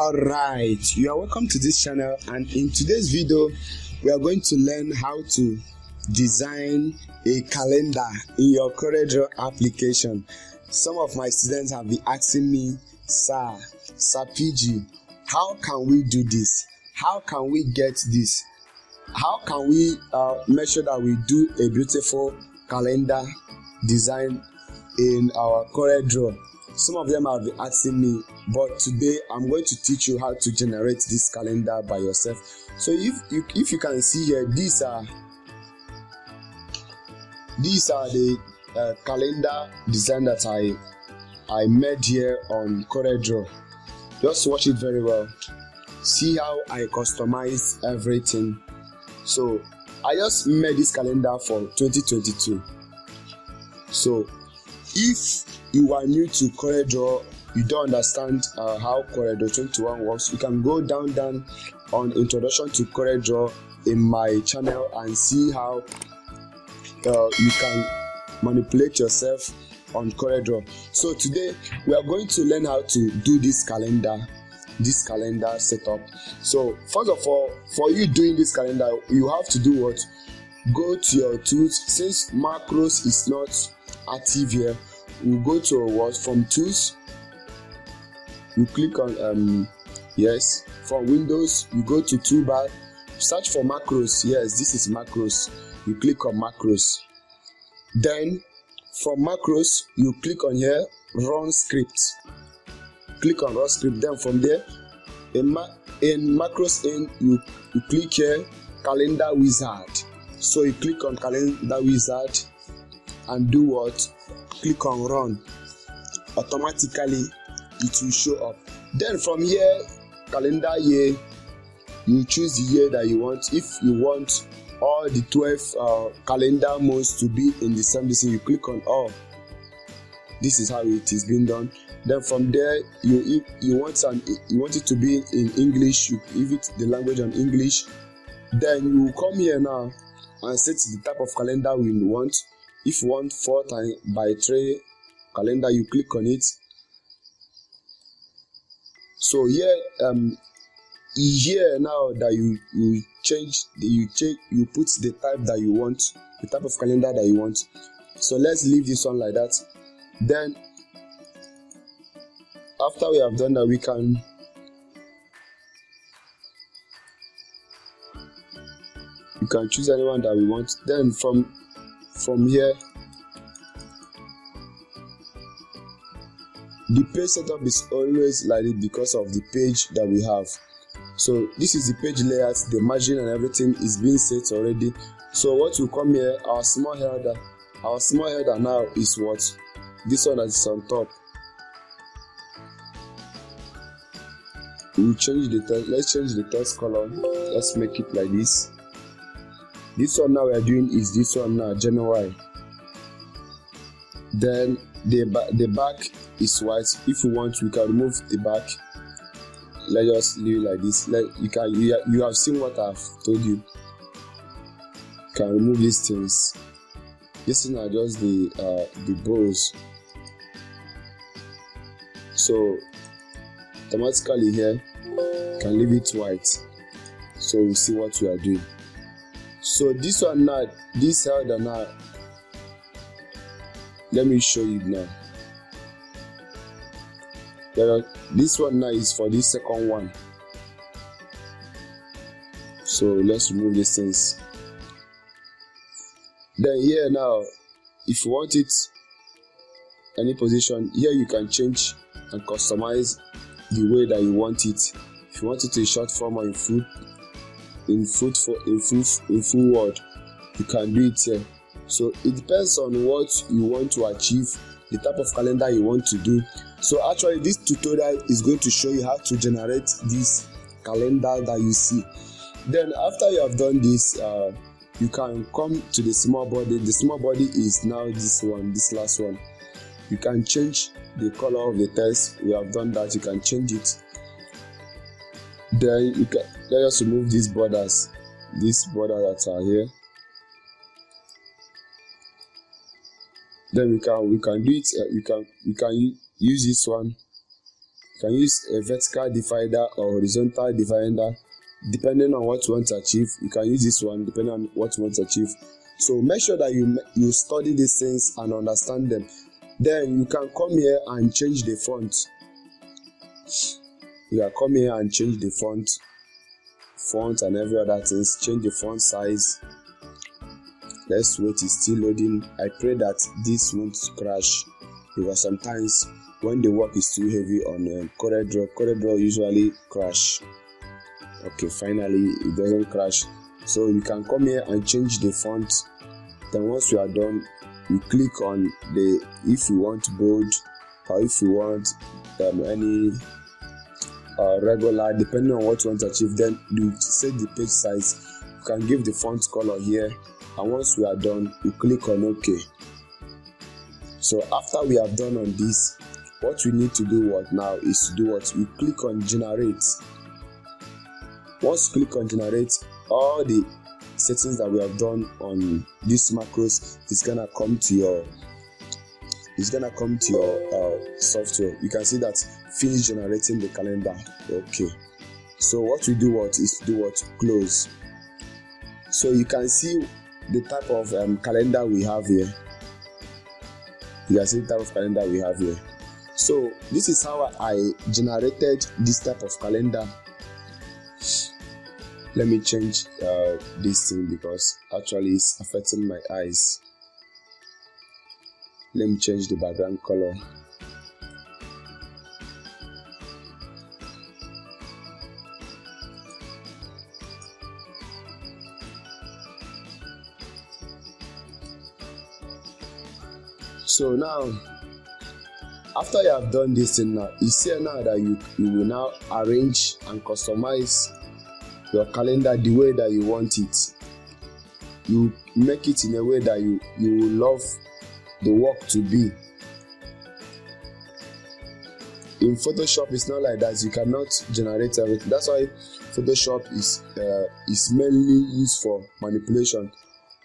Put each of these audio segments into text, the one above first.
Alright, you are welcome to this channel, and in today's video we are going to learn how to design a calendar in your Coreldraw application. Some of my students have been asking me, Sir PG, how can we do this? How can we get this? How can we make sure that we do a beautiful calendar design in our Coreldraw? Some of them have been asking me, but today I'm going to teach you how to generate this calendar by yourself. So if you can see here, these are the calendar design that I made here on Coreldraw. Just watch it very well. See how I customized everything. So I just made this calendar for 2022. So if you are new to Coreldraw, you don't understand how Coreldraw 21 works, you can go down on Introduction to Coreldraw in my channel and see how you can manipulate yourself on Coreldraw. So today we are going to learn how to do this calendar setup. So first of all, for you doing this calendar, you have to do what? Go to your tools. Since macros is not active here, we'll go to what? From tools, you click on yes. From Windows, you go to toolbar, search for macros. Yes, this is macros. You click on macros. Then from macros, you click on here, run script. Click on run script. Then from there, in macros you click here, calendar wizard. So you click on calendar wizard and do what? Click on run. Automatically it will show up. Then from here, calendar year, you choose the year that you want. If you want all the 12 calendar months to be in the same thing, you click on all. This is how it is being done. Then from there, you want it to be in English, you give it the language on English. Then you come here now and set the type of calendar we want. If you want 4x3 calendar, you click on it. So here now that you put the type that you want, the type of calendar that you want. So let's leave this one like that. Then after we have done that, we can choose anyone that we want. Then from here, the page setup is always like it because of the page that we have. So this is the page layout, the margin and everything is being set already. So what will come here, our small header now is what? This one that is on top. We'll change the text. Let's change the text color. Let's make it like this. This one now we are doing is this one now, January. Then the back is white. If you want, we can remove the back. Let's just leave it like this. You have seen what I've told you. You can remove these things. These things are just the bows. So automatically here, you can leave it white. So we'll see what we are doing. So this one now, this header now, let me show you now. This one now is for this second one. So let's remove these things. Then here now, if you want it any position, here you can change and customize the way that you want it. If you want it in short form or in full word, you can do it here. So it depends on what you want to achieve, the type of calendar you want to do. So actually this tutorial is going to show you how to generate this calendar that you see. Then after you have done this, you can come to the small body. The small body is now this last one. You can change the color of the text. We have done that. You can change it. Then you can let us remove these borders that are here. Then we can do it. You can use this one. can use a vertical divider or horizontal divider depending on what you want to achieve. You can use this one depending on what you want to achieve. So make sure that you study these things and understand them. Then you can come here and change the font. You can come here and change the font and every other things. Change the font size. Let's wait, it's still loading. I pray that this won't crash, because sometimes when the work is too heavy on Coreldraw usually crash. Okay, finally it doesn't crash. So you can come here and change the font. Then once you are done, you click on if you want bold or if you want any regular, depending on what you want to achieve. Then you set the page size. You can give the font color here, and once we are done, you click on OK. So after we have done on this, what we need to do now is to do what? We click on generate. Once you click on generate, all the settings that we have done on this macros is gonna come to your software. You can see that finish generating the calendar. Okay, so what we do is to do close. So you can see the type of calendar we have here. You can see the type of calendar we have here. So this is how I generated this type of calendar. Let me change this thing because actually it's affecting my eyes. Let me change the background color. So now, after you have done this thing now, you see now that you will now arrange and customize your calendar the way that you want it. You make it in a way that you will love the work to be. In Photoshop, it's not like that. You cannot generate everything. That's why Photoshop is mainly used for manipulation.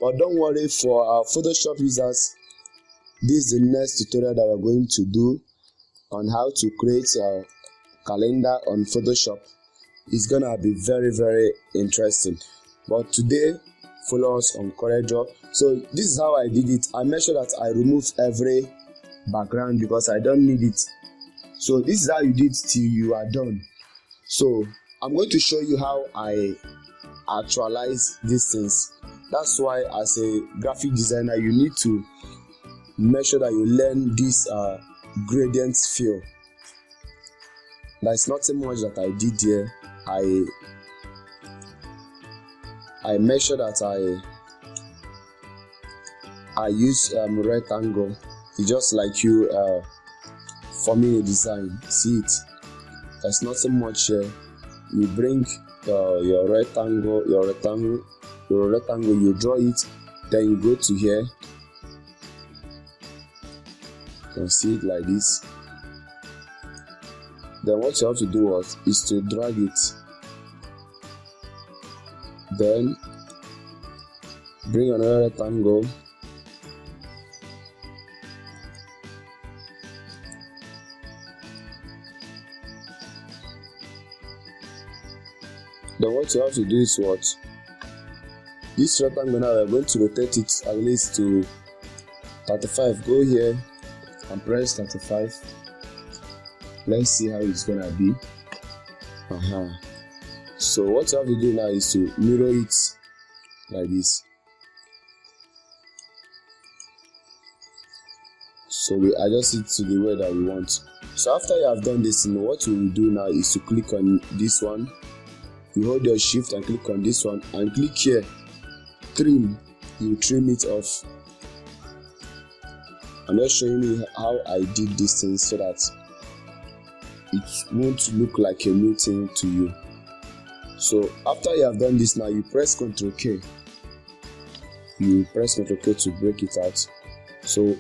But don't worry, for our Photoshop users, this is the next tutorial that we're going to do on how to create a calendar on Photoshop. It's gonna be very, very interesting. But today, follow us on Coreldraw. So this is how I did it. I made sure that I removed every background because I don't need it. So this is how you did till you are done. So I'm going to show you how I actualize these things. That's why as a graphic designer, you need to make sure that you learn this gradient fill. There's nothing much that I did here. I make sure that I use rectangle. It's just like you forming a design. See it? There's nothing much here. You bring your rectangle, you draw it, then you go to here. You can see it like this. Then what you have to do is to drag it. Then bring another rectangle. Then what you have to do is this rectangle now, we're going to rotate it at least to 35. Go here and press 35. Let's see how it's gonna be. So what you have to do now is to mirror it like this. So we adjust it to the way that we want. So after you have done this, what you will do now is to click on this one. You hold your shift and click on this one and click here, trim. You trim it off. I'm just showing you how I did this thing so that it won't look like a new thing to you. So after you have done this now, you press Ctrl K. You press Ctrl K to break it out. So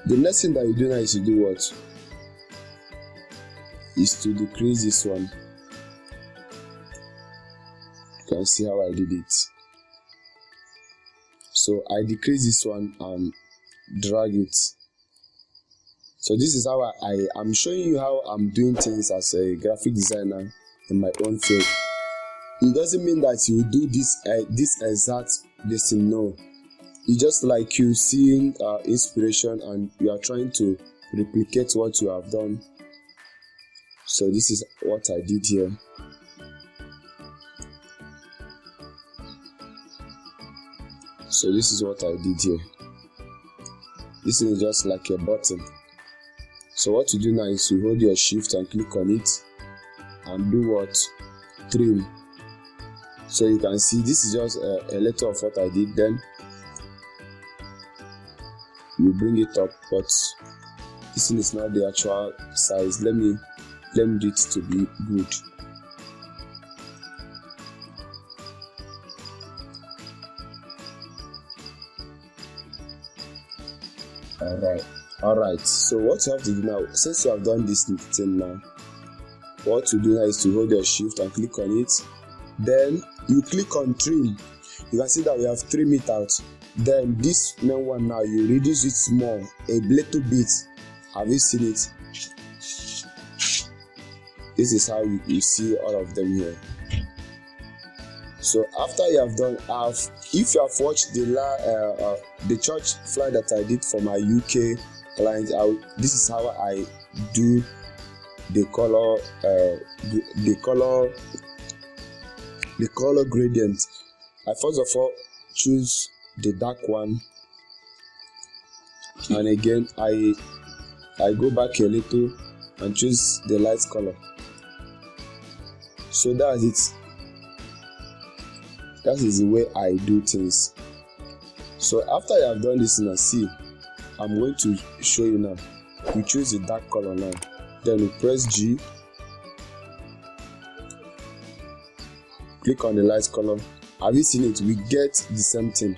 the next thing that you do now is to do what? Is to decrease this one. You can see how I did it. So I decrease this one and drag it So this is how I'm showing you how I'm doing things as a graphic designer in my own field. It doesn't mean that you do this exact thing. No, it's just like you seeing inspiration and you are trying to replicate what you have done. So this is what I did here. So this is what I did here. This is just like a button. So what you do now is you hold your shift and click on it and do what? Trim. So you can see this is just a little of what I did. Then you bring it up, but this is not the actual size. Let me do it to be good. Alright, so what you have to do now, since you have done this thing now, what to do now is to hold your shift and click on it. Then you click on trim. You can see that we have trim it out. Then this main one now, you reduce it small, a little bit. Have you seen it? This is how you see all of them here. So after you have done, if you have watched the church flyer that I did for my UK client, this is how I do the color gradient. I first of all choose the dark one, and again I go back a little and choose the light color. So that's it. That is the way I do things. So after I have done this now, see, I'm going to show you now. You choose the dark color now. Then you press G. Click on the light color. Have you seen it? We get the same thing.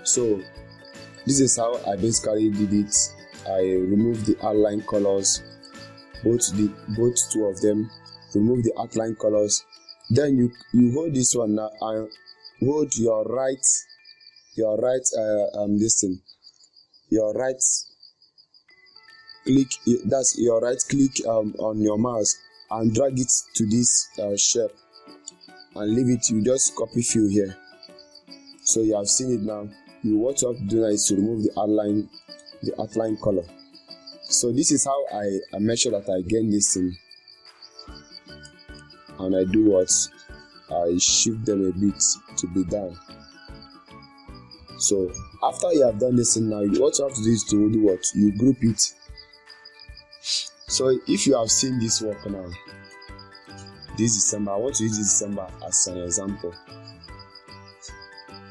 So this is how I basically did it. I removed the outline colors, both two of them. Remove the outline colors. Then you hold this one now and hold your right click. That's your right click on your mouse and drag it to this shape and leave it. You just copy fill here. So you have seen it now. What you have to do now is to remove the outline color. So this is how I make sure that I gain this thing. And I do what? I shift them a bit to be down. So after you have done this thing now, what you have to do is to do what? You group it. So if you have seen this work now, this December, I want to use this December as an example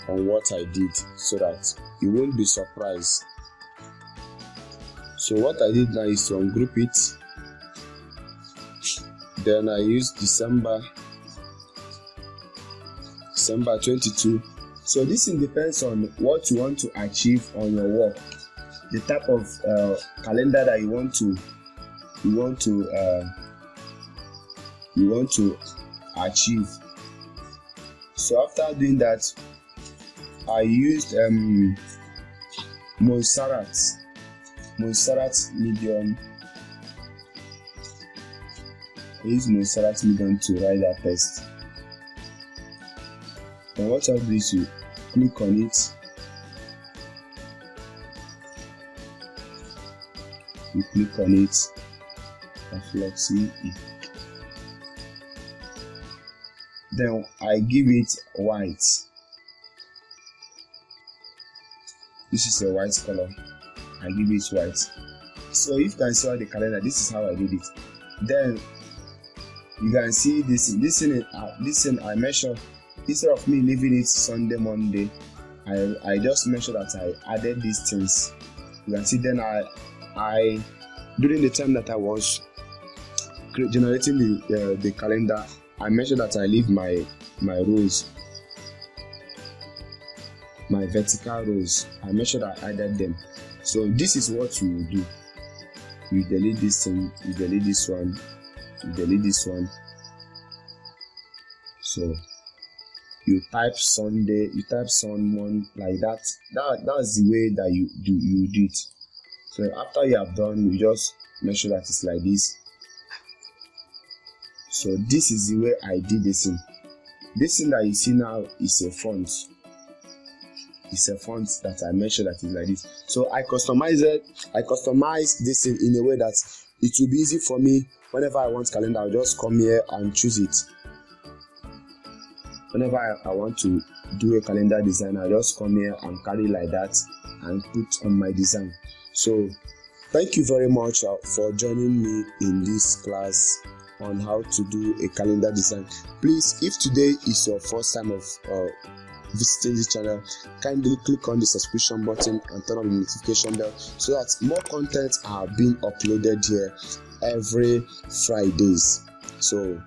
on what I did so that you won't be surprised. So what I did now is to ungroup it. Then I use December 22. So this depends on what you want to achieve on your work, the type of calendar that you want to achieve. So after doing that, I used Montserrat medium. I use Montserrat medium to write that text. And what I'll do is you click on it. You click on it. Then I give it white. This is a white color. I give it white. So if you can see the calendar, this is how I did it. Then you can see this thing I measure. Instead of me leaving it Sunday, Monday, I just make sure that I added these things. You can see then I during the time that I was generating the calendar, I make sure that I leave my rows, my vertical rows. I make sure that I added them. So this is what you will do. You delete this thing, you delete this one, you delete this one. So you type Sunday, you type someone like that. That's the way that you do it. So after you have done, you just make sure that it's like this. So this is the way I did this thing. This thing that you see now is a font. It's a font that I make sure that it's like this. So I customized this thing in a way that it will be easy for me. Whenever I want calendar, I'll just come here and choose it. Whenever I want to do a calendar design, I'll just come here and carry like that and put on my design. So thank you very much for joining me in this class on how to do a calendar design. Please, if today is your first time of visiting this channel, kindly click on the subscription button and turn on the notification bell so that more content are being uploaded here every Fridays. So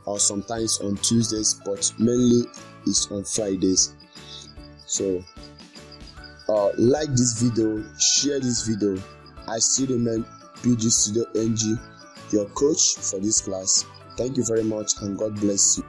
or sometimes on Tuesdays, but mainly it's on Fridays. So like this video, share this video. I still remain PG Studio NG, your coach for this class. Thank you very much and God bless you.